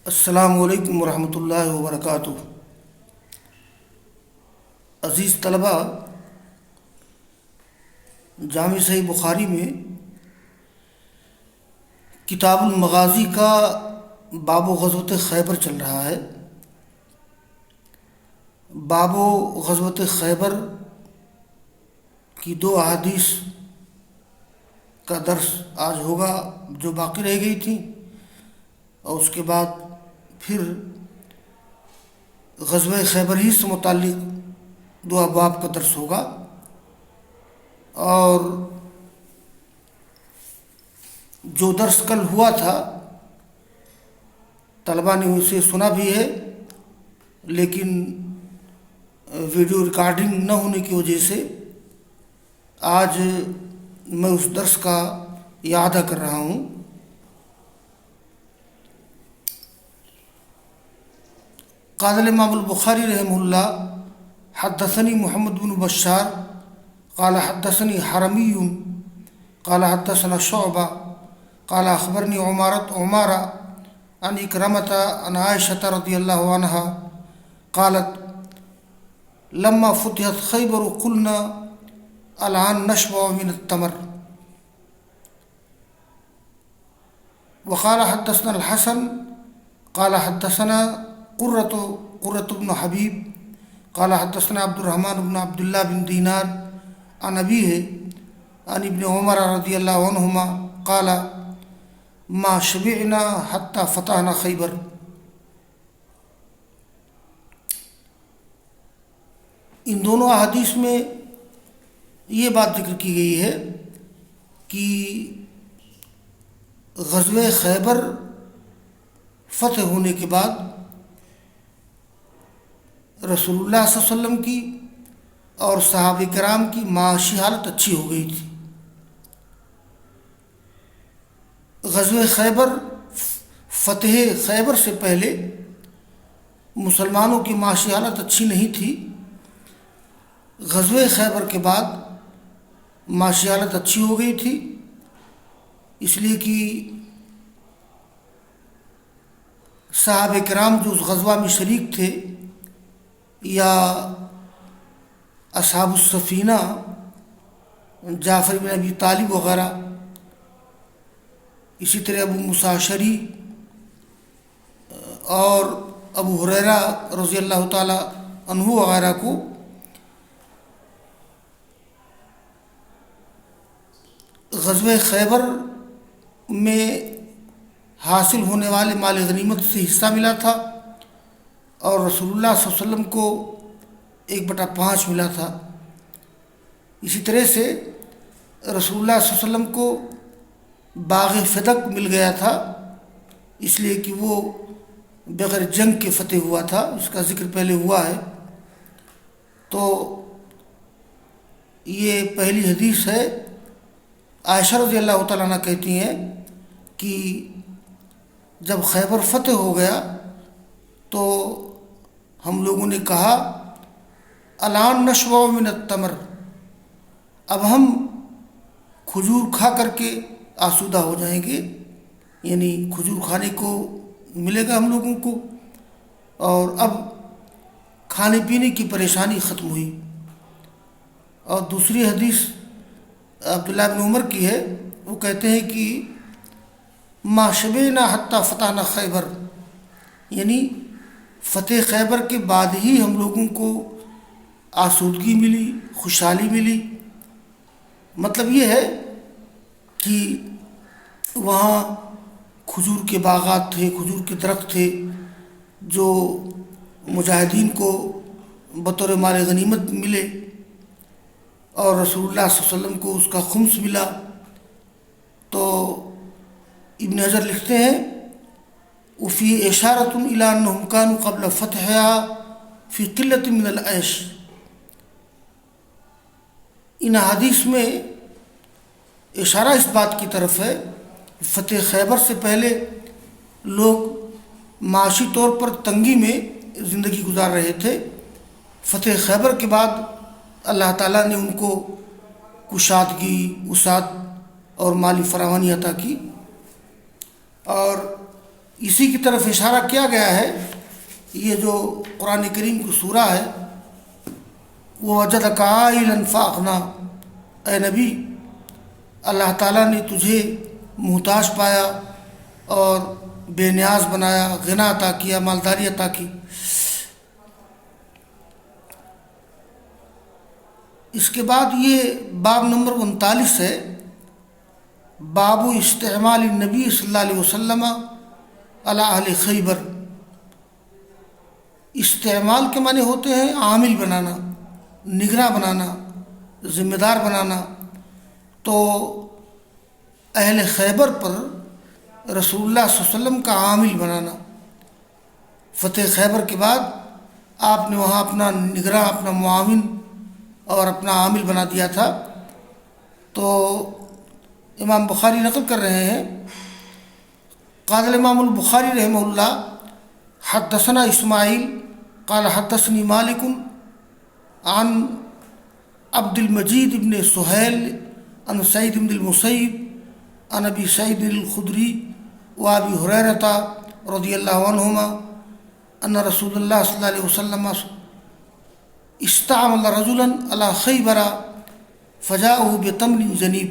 السلام علیکم ورحمۃ اللہ وبرکاتہ۔ عزیز طلبہ، جامع صحیح بخاری میں کتاب المغازی کا باب و غزوۃ خیبر چل رہا ہے۔ باب و غزوۃ خیبر کی دو احادیث کا درس آج ہوگا جو باقی رہ گئی تھیں، اور اس کے بعد پھر غزوہ خیبر ہی سے متعلق دو ابواب کا درس ہوگا، اور جو درس کل ہوا تھا طلبہ نے اسے سنا بھی ہے، لیکن ویڈیو ریکارڈنگ نہ ہونے کی وجہ سے آج میں اس درس کا اعادہ کر رہا ہوں۔ قال الامام البخاری رحمہ اللہ: حدثني محمد بن بشار قال حدثني حرمي قال حدثنا شعبہ قال اخبرني عمارة عن اکرمة عن عائشة رضی اللہ عنہا قالت: لما فتحت خیبر قلنا الآن نشبع من التمر. وقال حدثنا الحسن قال حدثنا قرة بن حبیب قال حدثنا عبد الرحمن بن عبد الله بن دینار عن أبيه عن ابن عمر رضی اللہ عنہما قال: ما شبعنا حتى فتحنا خیبر. ان دونوں احادیث میں یہ بات ذکر کی گئی ہے کہ غزوہ خیبر فتح ہونے کے بعد رسول اللہ صلی اللہ علیہ وسلم کی اور صحابہ کرام کی معاشی حالت اچھی ہو گئی تھی۔ غزوہ خیبر، فتح خیبر سے پہلے مسلمانوں کی معاشی حالت اچھی نہیں تھی۔ غزوہ خیبر کے بعد معاشی حالت اچھی ہو گئی تھی، اس لیے کہ صحابہ کرام جو اس غزوہ میں شریک تھے، یا اصحاب السفینہ جعفر بن ابی طالب وغیرہ، اسی طرح ابو موسیٰ اشعری اور ابو ہریرہ رضی اللہ تعالی عنہ وغیرہ کو غزوہ خیبر میں حاصل ہونے والے مال غنیمت سے حصہ ملا تھا، اور رسول اللہ صلی اللہ علیہ وسلم کو 1/5 ملا تھا۔ اسی طرح سے رسول اللہ صلی اللہ علیہ وسلم کو باغ فدق مل گیا تھا، اس لیے کہ وہ بغیر جنگ کے فتح ہوا تھا، اس کا ذکر پہلے ہوا ہے۔ تو یہ پہلی حدیث ہے۔ عائشہ رضی اللہ تعالیٰ عنہ کہتی ہیں کہ جب خیبر فتح ہو گیا تو ہم لوگوں نے کہا: الان نشبع من التمر، اب ہم کھجور کھا کر کے آسودہ ہو جائیں گے، یعنی کھجور کھانے کو ملے گا ہم لوگوں کو، اور اب کھانے پینے کی پریشانی ختم ہوئی۔ اور دوسری حدیث عبداللہ بن عمر کی ہے، وہ کہتے ہیں کہ ما شبعنا حتی فتحنا خیبر، یعنی فتح خیبر کے بعد ہی ہم لوگوں کو آسودگی ملی، خوشحالی ملی۔ مطلب یہ ہے کہ وہاں کھجور کے باغات تھے، کھجور کے درخت تھے جو مجاہدین کو بطور مال غنیمت ملے، اور رسول اللہ صلی اللہ علیہ وسلم کو اس کا خمس ملا۔ تو ابن حجر لکھتے ہیں: وفی اشارۃ الی انہم کانوا قبل فتحها فی قلۃ من العیش. ان حدیث میں اشارہ اس بات کی طرف ہے، فتح خیبر سے پہلے لوگ معاشی طور پر تنگی میں زندگی گزار رہے تھے۔ فتح خیبر کے بعد اللہ تعالیٰ نے ان کو کشادگی، وسعت اور مالی فراوانی عطا کی، اور اسی کی طرف اشارہ کیا گیا ہے. یہ جو قرآن کریم کی سورہ ہے وہ وجدک عائلا فاغنا، اے نبی اللہ تعالیٰ نے تجھے محتاج پایا اور بے نیاز بنایا، غنا عطا کیا، مالداری عطا کی. اس کے بعد یہ باب نمبر 39 ہے، باب استعمال النبی صلی اللہ علیہ وسلم علی اہل خیبر. استعمال کے معنی ہوتے ہیں عامل بنانا، نگراں بنانا، ذمہ دار بنانا. تو اہل خیبر پر رسول اللہ صلی اللہ علیہ وسلم کا عامل بنانا. فتح خیبر کے بعد آپ نے وہاں اپنا نگراں، اپنا معاون اور اپنا عامل بنا دیا تھا. تو امام بخاری نقل کر رہے ہیں، قال الامام البخاری رحمہ اللہ حدثنا اسماعیل قال حدثني مالک عن عبد المجید بن سہیل عن سعید بن المسیب عن ابی سعید الخدری وابی ہریرہ رضی اللہ عنہما ان رسول اللہ صلی اللہ علیہ وسلم استعمل رجلا على خیبر فجاءه بتمر جنیب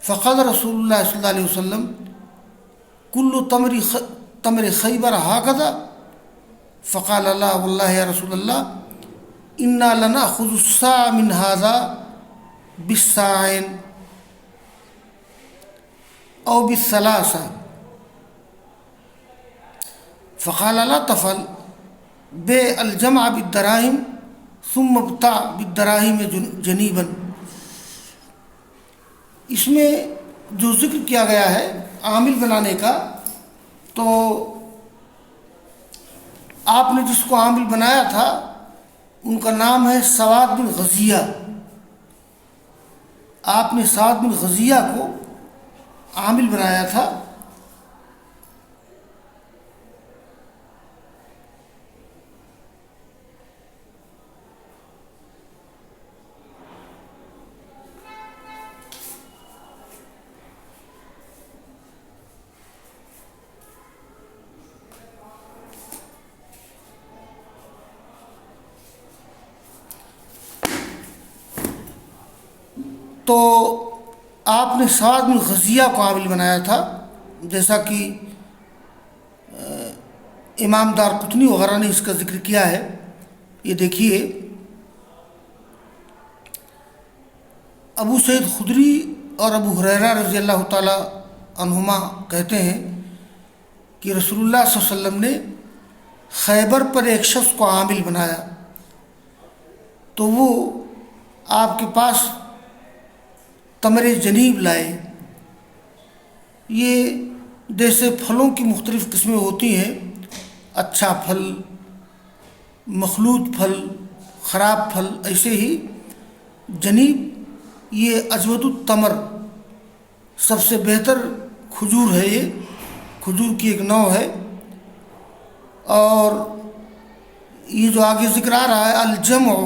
فقال رسول اللہ صلی اللہ علیہ وسلم کل تمر خیبر هكذا؟ فقال لا والله یا رسول اللہ انا لنأخذ الصاع من هذا بالصاعين او بالثلاثة. فقال لا تفعل، بيع الجمع بالدراهم ثم ابتاع بالدراهم جنيبا. اس میں جو ذکر کیا گیا ہے عامل بنانے کا، تو آپ نے جس کو عامل بنایا تھا ان کا نام ہے سواد بن غزیہ. آپ نے سواد بن غزیہ کو عامل بنایا تھا. تو آپ نے سعد بن غزیہ کو عامل بنایا تھا، جیسا کہ امام دارقطنی وغیرہ نے اس کا ذکر کیا ہے. یہ دیکھیے، ابو سعید خدری اور ابو ہریرہ رضی اللہ تعالی عنہما کہتے ہیں کہ رسول اللہ صلی اللہ علیہ وسلم نے خیبر پر ایک شخص کو عامل بنایا، تو وہ آپ کے پاس تمر جنیب لائے. یہ جیسے پھلوں کی مختلف قسمیں ہوتی ہیں، اچھا پھل، مخلوط پھل، خراب پھل، ایسے ہی جنیب یہ اجود التمر، سب سے بہتر کھجور ہے. یہ کھجور کی ایک نوع ہے. اور یہ جو آگے ذکر آ رہا ہے الجمع،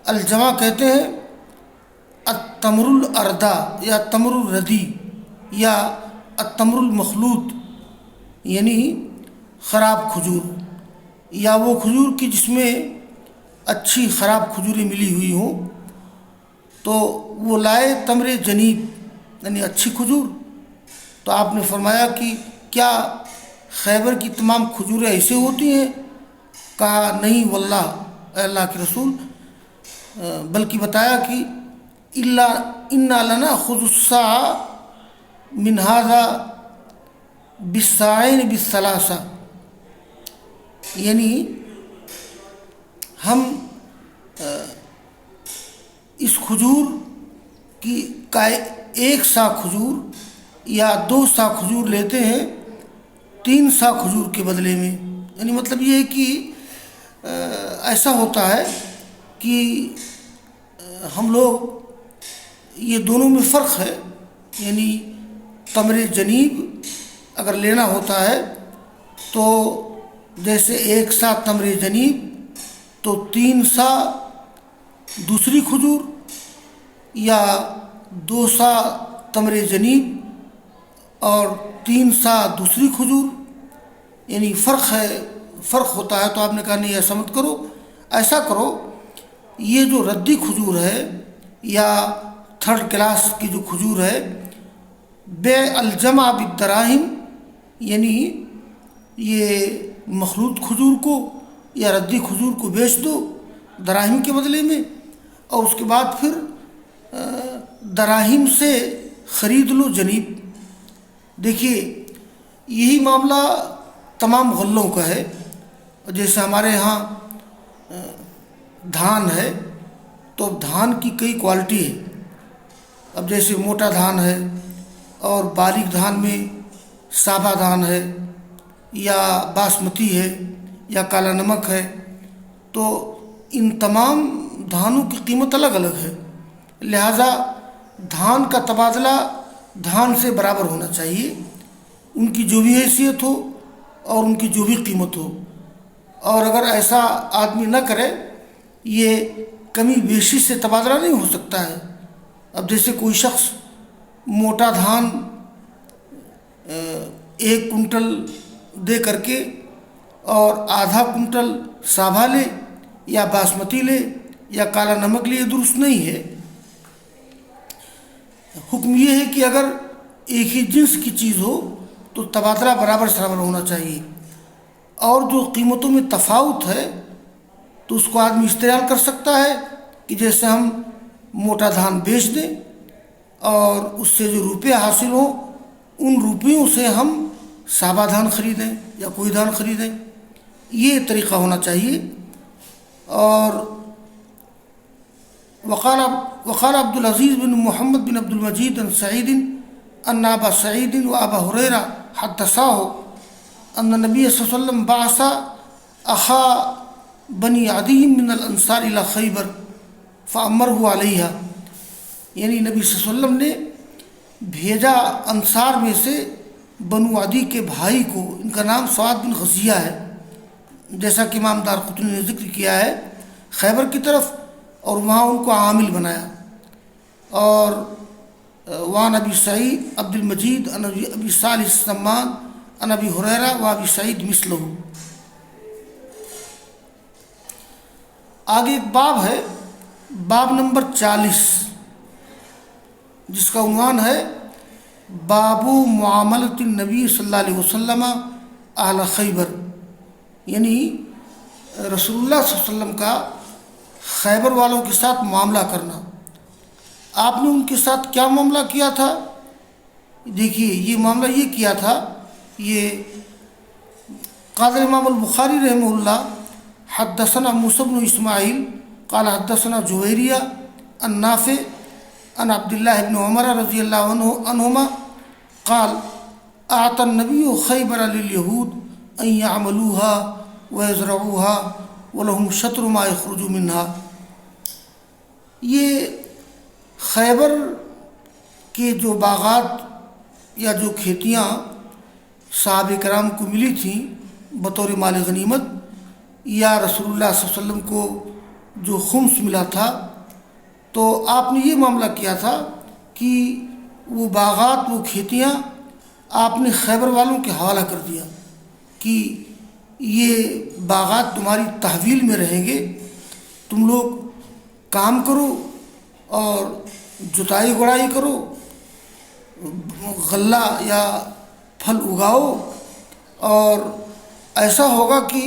الجمع کہتے ہیں التمر الاردا یا تمر الردی یا التمر المخلوط، یعنی خراب کھجور، یا وہ کھجور کی جس میں اچھی خراب کھجوریں ملی ہوئی ہوں. تو وہ لائے تمر جنیب یعنی اچھی کھجور. تو آپ نے فرمایا کہ کیا خیبر کی تمام کھجوریں ایسے ہوتی ہیں؟ کہا نہیں واللہ اے اللہ کے رسول، بلکہ بتایا کہ انا لنأخذ الصاع من هذا بالصاعين بالثلاثة، یعنی ہم اس کھجور کی کا ایک سا کھجور یا 2 سا کھجور لیتے ہیں 3 سا کھجور کے بدلے میں. یعنی مطلب یہ ہے کہ ایسا ہوتا ہے کہ ہم لوگ، یہ دونوں میں فرق ہے. یعنی تمر جنیب اگر لینا ہوتا ہے تو جیسے 1 سا تمر جنیب تو 3 سا دوسری کھجور، یا 2 سا تمر جنیب اور 3 سا دوسری کھجور، یعنی فرق ہوتا ہے۔ تو آپ نے کہا نہیں ایسا مت کرو، ایسا کرو یہ جو ردی کھجور ہے یا 3rd کلاس کی جو کھجور ہے، بیع الجمع بالدراہم، یعنی یہ مخلوط کھجور کو یا ردی کھجور کو بیچ دو دراہم کے بدلے میں، اور اس کے بعد پھر دراہم سے خرید لو جنیب۔ دیکھیے یہی معاملہ تمام غلوں کا ہے۔ جیسے ہمارے ہاں دھان ہے تو دھان کی کئی کوالٹی ہے۔ اب جیسے موٹا دھان ہے اور باریک دھان میں سابا دھان ہے یا باسمتی ہے یا کالا نمک ہے، تو ان تمام دھانوں کی قیمت الگ الگ ہے، لہذا دھان کا تبادلہ دھان سے برابر ہونا چاہیے، ان کی جو بھی حیثیت ہو اور ان کی جو بھی قیمت ہو۔ اور اگر ایسا آدمی نہ کرے، یہ کمی بیشی سے تبادلہ نہیں ہو سکتا ہے۔ اب جیسے کوئی شخص موٹا دھان 1 کنٹل دے کر کے اور آدھا کنٹل سابھا لے یا باسمتی لے یا کالا نمک لے، یہ درست نہیں ہے۔ حکم یہ ہے کہ اگر ایک ہی جنس کی چیز ہو تو تبادلہ برابر برابر ہونا چاہیے، اور جو قیمتوں میں تفاوت ہے تو اس کو آدمی استعمال کر سکتا ہے کہ جیسے ہم موٹا دھان بیچ دیں اور اس سے جو روپے حاصل ہوں ان روپیوں سے ہم سابا دھان خریدیں یا کوئی دھان خریدیں، یہ طریقہ ہونا چاہیے۔ اور وقال عبد العزیز بن محمد بن عبد المجید عن سعید ان ابا سعید و ابا ہریرہ حدثاه ان النبی صلی اللہ علیہ وسلم بعث اخا بنی عدی من الانصار الى خیبر فامرہ علیہا، یعنی نبی صلی اللہ علیہ وسلم نے بھیجا انصار میں سے بنو عدی کے بھائی کو، ان کا نام سعد بن غزیہ ہے، جیسا کہ امام دارقطنی نے ذکر کیا ہے، خیبر کی طرف، اور وہاں ان کو عامل بنایا۔ اور وعن ابی سعید عبد المجید عن ابی صالح السمان عن ابی ہریرہ و ابی سعید مثلہ۔ آگے ایک باب ہے، باب نمبر 40، جس کا عنوان ہے باب معاملۃ النبی صلی اللہ علیہ وسلم اہل خیبر، یعنی رسول اللہ صلی اللہ علیہ وسلم کا خیبر والوں کے ساتھ معاملہ کرنا۔ آپ نے ان کے ساتھ کیا معاملہ کیا تھا؟ دیکھیے یہ معاملہ یہ کیا تھا، یہ قال امام البخاری رحمہ اللہ حدثنا موسیٰ بن اسماعیل قال حدثنا جویریہ عن نافع عن عبد اللہ بن عمر رضی اللہ عنہما قال اعطى النبی خیبر لليہود ان يعملوها ويزرعوها وَلَهُمْ شَطْرُ مَا يَخْرُجُ مِنْهَا۔ یہ خیبر کے جو باغات یا جو کھیتیاں صحابہ کرام کو ملی تھیں بطور مال غنیمت، یا رسول اللہ صلی اللہ علیہ وسلم کو جو خمس ملا تھا، تو آپ نے یہ معاملہ کیا تھا کہ وہ باغات، وہ کھیتیاں آپ نے خیبر والوں کے حوالہ کر دیا کہ یہ باغات تمہاری تحویل میں رہیں گے، تم لوگ کام کرو اور جتائی گڑائی کرو، غلہ یا پھل اگاؤ، اور ایسا ہوگا کہ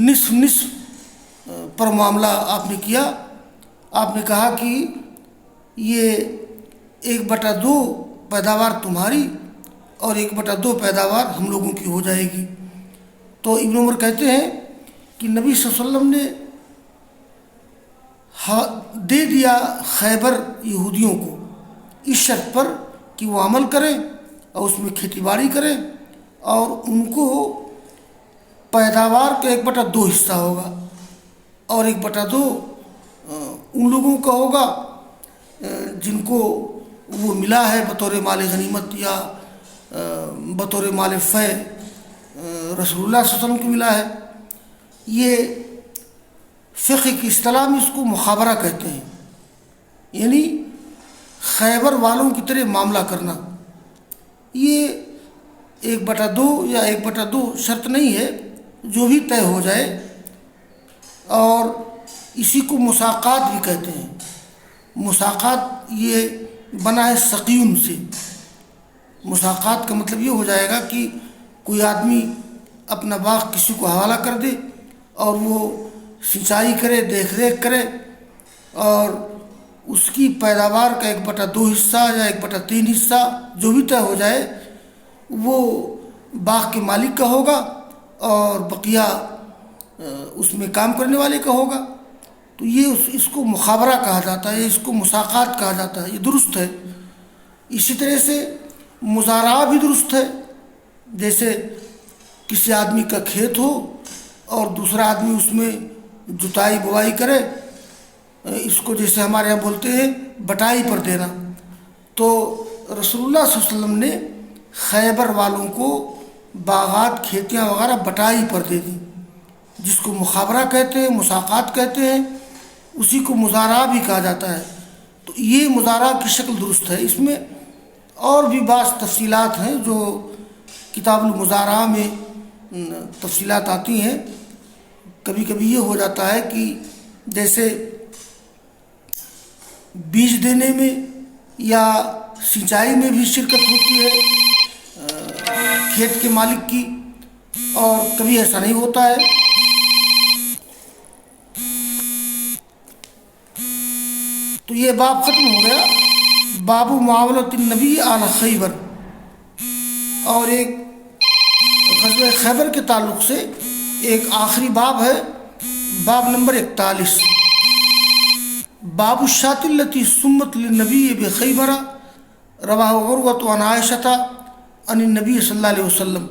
نصف نصف پر معاملہ آپ نے کیا۔ آپ نے کہا کہ یہ 1/2 پیداوار تمہاری اور 1/2 پیداوار ہم لوگوں کی ہو جائے گی۔ تو ابن عمر کہتے ہیں کہ نبی صلی اللہ علیہ وسلم نے دے دیا خیبر یہودیوں کو اس شرط پر کہ وہ عمل کریں اور اس میں کھیتی باڑی کریں، اور ان کو پیداوار کا 1/2 حصہ ہوگا، اور 1/2 ان لوگوں کا ہوگا جن کو وہ ملا ہے بطور مال غنیمت یا بطور مال فے رسول اللہ صلی اللہ علیہ وسلم کو ملا ہے۔ یہ فقہ کی اصطلاح میں اس کو مخابرہ کہتے ہیں، یعنی خیبر والوں کی طرح معاملہ کرنا۔ یہ 1/2 یا 1/2 شرط نہیں ہے، جو بھی طے ہو جائے، اور اسی کو مساقات بھی کہتے ہیں۔ مساقات یہ بنا ہے سقیون سے۔ مساقات کا مطلب یہ ہو جائے گا کہ کوئی آدمی اپنا باغ کسی کو حوالہ کر دے اور وہ سینچائی کرے، دیکھ ریکھ کرے، اور اس کی پیداوار کا 1/2 حصہ یا 1/3 حصہ جو بھی طے ہو جائے وہ باغ کے مالک کا ہوگا، اور بقیہ اس میں کام کرنے والے کا ہوگا۔ تو یہ اس کو مخابرہ کہا جاتا ہے، اس کو مساقات کہا جاتا ہے، یہ درست ہے۔ اسی طرح سے مزارعہ بھی درست ہے۔ جیسے کسی آدمی کا کھیت ہو اور دوسرا آدمی اس میں جتائی بوائی کرے، اس کو جیسے ہمارے یہاں بولتے ہیں بٹائی پر دینا، تو رسول اللہ صلی اللہ علیہ وسلم نے خیبر والوں کو باغات، کھیتیاں وغیرہ بٹائی پر دے دی، جس کو مخابرہ کہتے ہیں، مساقات کہتے ہیں، اسی کو مزارعہ بھی کہا جاتا ہے۔ تو یہ مزارعہ کی شکل درست ہے۔ اس میں اور بھی بعض تفصیلات ہیں جو کتاب المزارعہ میں تفصیلات آتی ہیں۔ کبھی کبھی یہ ہو جاتا ہے کہ جیسے بیج دینے میں یا سینچائی میں بھی شرکت ہوتی ہے کھیت کے مالک کی، اور کبھی ایسا نہیں ہوتا ہے۔ تو یہ باب ختم ہو گیا، باب معاولۃ النبی علی خیبر۔ اور ایک غزوہ خیبر کے تعلق سے ایک آخری باب ہے، باب نمبر 41، باب الشاة التي سمت للنبی بخیبر، رواہ عروۃ عن عائشۃ عن النبی صلی اللہ علیہ وسلم۔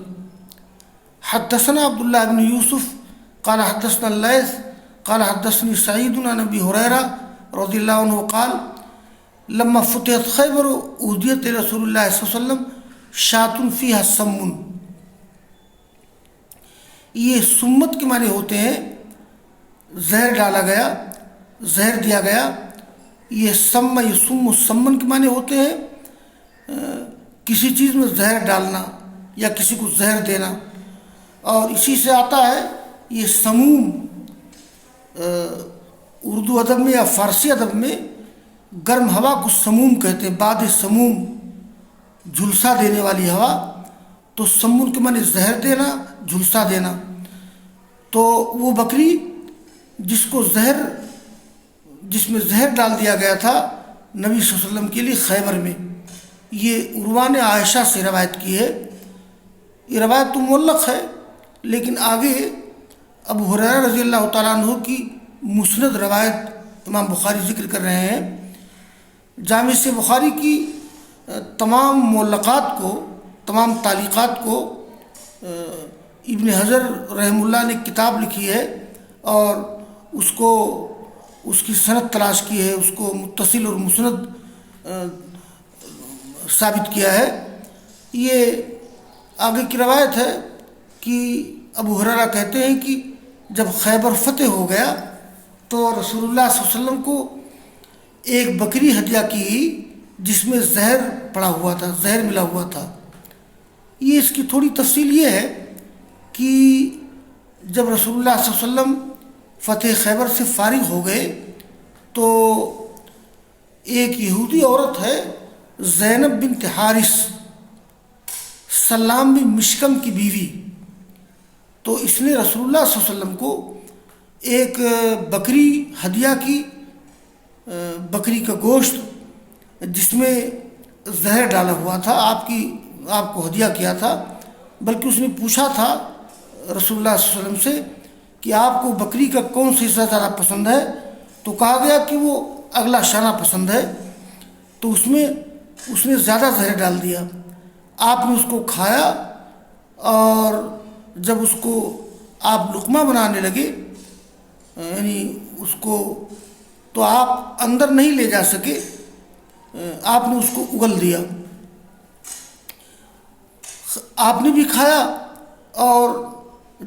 حدثنا عبد اللہ بن یوسف قال حدثنا اللیث قال حدثني سعید عن ابی ہریرہ رضی اللہ عنہ قال لما فتحت خیبر اہدیت رسول اللہ صلی اللہ علیہ وسلم شاۃ فیہا سم۔ یہ سمت کے معنی ہوتے ہیں زہر ڈالا گیا، زہر دیا گیا۔ یہ سم، یہ سم سمن کے معنی ہوتے ہیں کسی چیز میں زہر ڈالنا یا کسی کو زہر دینا، اور اسی سے آتا ہے یہ سموم۔ اردو ادب میں یا فارسی ادب میں گرم ہوا کو سموم کہتے ہیں، باد سموم، جھلسا دینے والی ہوا۔ تو سمون کے معنی زہر دینا، جھلسا دینا۔ تو وہ بکری جس میں زہر ڈال دیا گیا تھا نبی صلی اللہ علیہ وسلم کے لیے خیبر میں، یہ عروہ نے عائشہ سے روایت کی ہے۔ یہ روایت تو معلق ہے، لیکن آگے ابو ہریرہ رضی اللہ تعالیٰ عنہ کی مسند روایت امام بخاری ذکر کر رہے ہیں۔ جامع سے بخاری کی تمام معلقات کو، تمام تعلیقات کو ابن حجر رحمہ اللہ نے کتاب لکھی ہے، اور اس کی سند تلاش کی ہے، اس کو متصل اور مسند ثابت کیا ہے۔ یہ آگے کی روایت ہے کہ ابو ہریرہ کہتے ہیں کہ جب خیبر فتح ہو گیا تو رسول اللہ صلی اللہ علیہ وسلم کو ایک بکری ہدیہ کی جس میں زہر پڑا ہوا تھا، زہر ملا ہوا تھا۔ یہ اس کی تھوڑی تفصیل یہ ہے کہ جب رسول اللہ صلی اللہ علیہ وسلم فتح خیبر سے فارغ ہو گئے تو ایک یہودی عورت ہے زینب بنت حارث، سلام بن مشکم کی بیوی، تو اس نے رسول اللہ صلی اللہ علیہ وسلم کو ایک بکری ہدیہ کی، بکری کا گوشت جس میں زہر ڈالا ہوا تھا، آپ کو ہدیہ کیا تھا۔ بلکہ اس نے پوچھا تھا رسول اللہ صلی اللہ علیہ وسلم سے کہ آپ کو بکری کا کون سا حصہ زیادہ پسند ہے، تو کہا گیا کہ وہ اگلا شانہ پسند ہے۔ تو اس نے زیادہ زہر ڈال دیا۔ آپ نے اس کو کھایا، اور جب اس کو آپ لقمہ بنانے لگے، یعنی اس کو تو آپ اندر نہیں لے جا سکے، آپ نے اس کو اگل دیا۔ آپ نے بھی کھایا، اور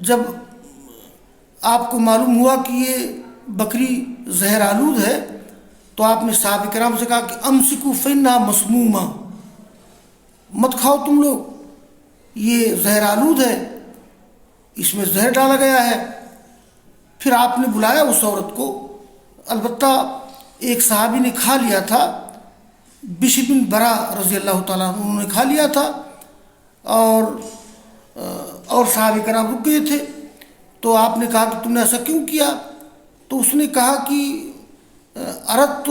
جب آپ کو معلوم ہوا کہ یہ بکری زہر آلود ہے تو آپ نے صحابہ کرام سے کہا کہ امسکو فإنہا مسمومہ، مت کھاؤ تم لوگ، یہ زہر آلود ہے، اس میں زہر ڈالا گیا ہے۔ پھر آپ نے بلایا اس عورت کو، البتہ ایک صحابی نے کھا لیا تھا، بشر بن برا رضی اللہ تعالیٰ عنہ، انہوں نے کھا لیا تھا، اور صحابہ کرام رک گئے تھے۔ تو آپ نے کہا کہ تم نے ایسا کیوں کیا؟ تو اس نے کہا کہ اردت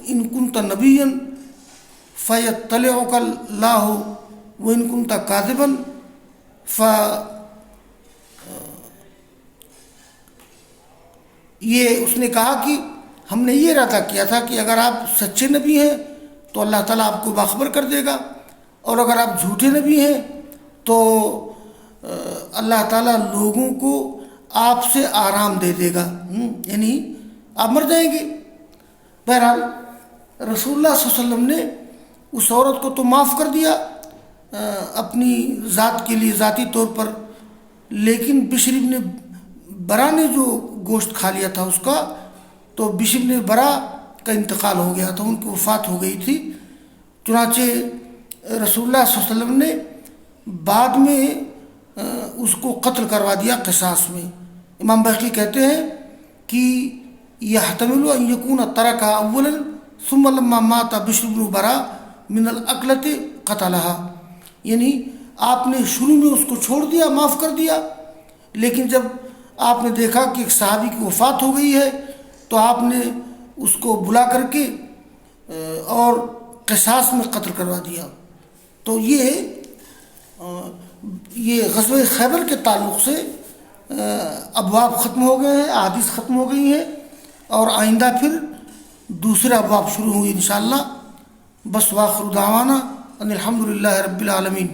ان کنت نبیا فیطلعک اللہ وان کنت کاذبا یہ اس نے کہا کہ ہم نے یہ ارادہ کیا تھا کہ اگر آپ سچے نبی ہیں تو اللہ تعالیٰ آپ کو باخبر کر دے گا، اور اگر آپ جھوٹے نبی ہیں تو اللہ تعالیٰ لوگوں کو آپ سے آرام دے دے گا، یعنی آپ مر جائیں گے۔ بہرحال رسول اللہ صلی اللہ علیہ وسلم نے اس عورت کو تو معاف کر دیا اپنی ذات کے لیے ذاتی طور پر، لیکن بشر بن برا نے جو گوشت کھا لیا تھا اس کا، تو بشر بن برا کا انتقال ہو گیا تھا، ان کی وفات ہو گئی تھی۔ چنانچہ رسول اللہ صلی اللہ علیہ وسلم نے بعد میں اس کو قتل کروا دیا قصاص میں۔ امام بہقی کہتے ہیں کہ یحتمل ان یکون ترک اولا ثم لما مات بشر بن برا من الاکلۃ قتلها، یعنی آپ نے شروع میں اس کو چھوڑ دیا، معاف کر دیا، لیکن جب آپ نے دیکھا کہ ایک صحابی کی وفات ہو گئی ہے تو آپ نے اس کو بلا کر کے اور قصاص میں قتل کروا دیا۔ تو یہ غزوہ خیبر کے تعلق سے ابواب ختم ہو گئے ہیں، احادیث ختم ہو گئی ہیں، اور آئندہ پھر دوسرے ابواب شروع ہوں گے انشاءاللہ۔ بس واخر دعوانا ان الحمد للہ رب العالمین۔